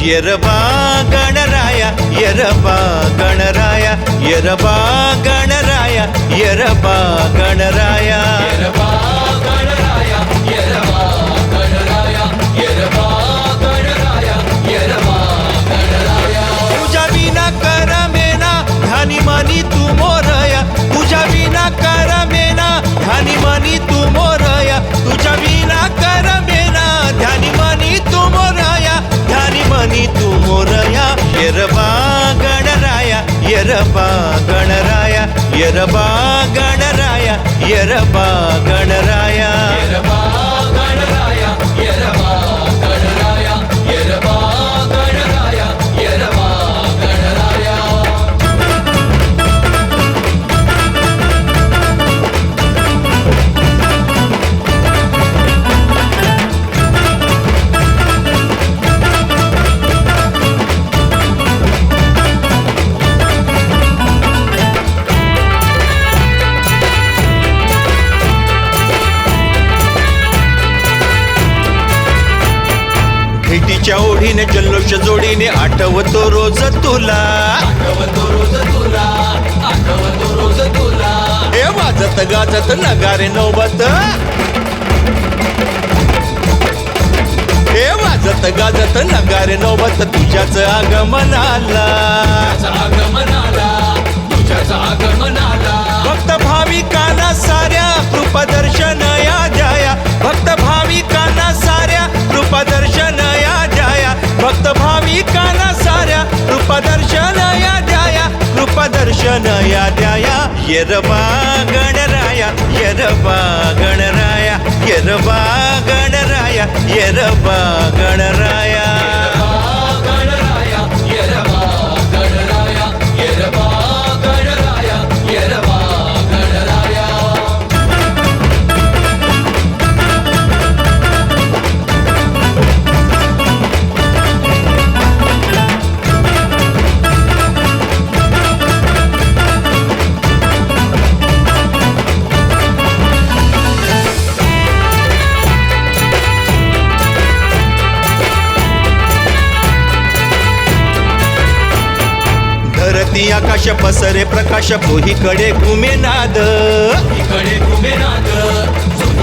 येरबा गणराया येरबा गणराया येरबा गणराया येरबा गणराया येरबा गणराया येरबा गणराया येरबा गणराया येरबा गणराया तुझ्या विना करमेना ध्यानी मनी तू मोरया तुझ्या विना करमेना ध्यानी मनी तू मोरया तुझ्या विना करमेना ध्यानी मनी तू मोरया ध्यानी मनी तू मोरया येरबा गणराया येरबा गणराया येरबा गणराया येरबा गणराया येरबा गणराया येरबा गणराया येरबा गणराया येरबा गणराया भेटीच्या ओढीने जल्लोष जोडीने आठवतो रोज तुला आठवतो रोज तुला आठवतो रोज तुला हे वाजत गाजत नगारे नौबत हे वाजत गाजत नगारे नौबत तुझ्याच आगमनाला तुझ्याच आगमनाला तुझ्याच आगमनाला भक्त भाविकांना साऱ्या कृपादर्शन या द्याया भक्त भाविकांना साऱ्या कृपादर्शन या द्याया भक्त भाविकांना साऱ्या कृपादर्शन या द्याया कृपादर्शन या द्याया येरबा गणराया येरबा गणराया येरबा गणराया येरबा गणराया गणराया येरबा गणराया येरबा गणराया येरबा गणराया धरती आकाश पसरे प्रकाश पोहीकडे घुमे नाद इकडे घुमेनाद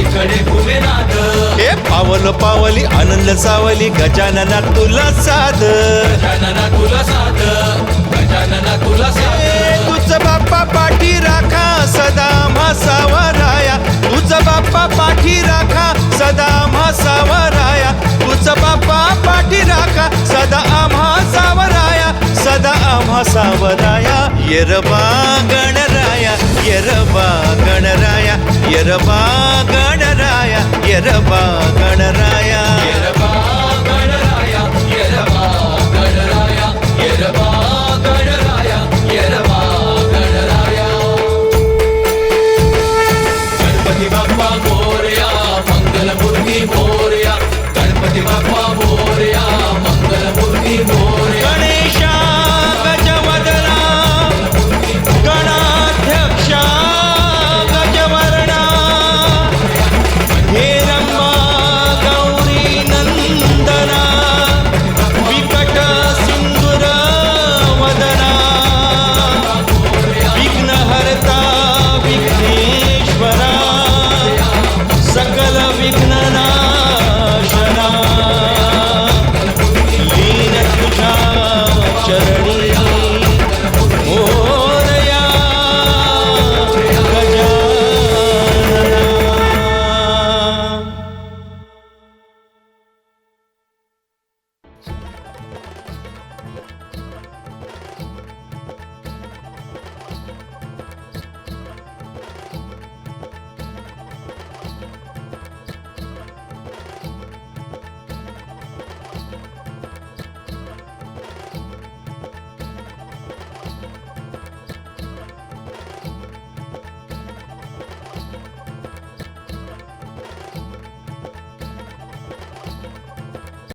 इकडे घुमेनाद हे पावल पावली आनंद सावली गजानना तुला साध गजानना तुला साध गजानना तुला साध तुझ बाप्पा पाठी राखा सदा म्हसावराया तुझ बाप्पा पाठी राखा सदा म्हसावराया तुझ बाप्पा पाठी राखा सदा आम्हा सावराया सदा आम्हा सावराया येरबा गणराया येरबा गणराया येरबा गणराया येरबा गणराया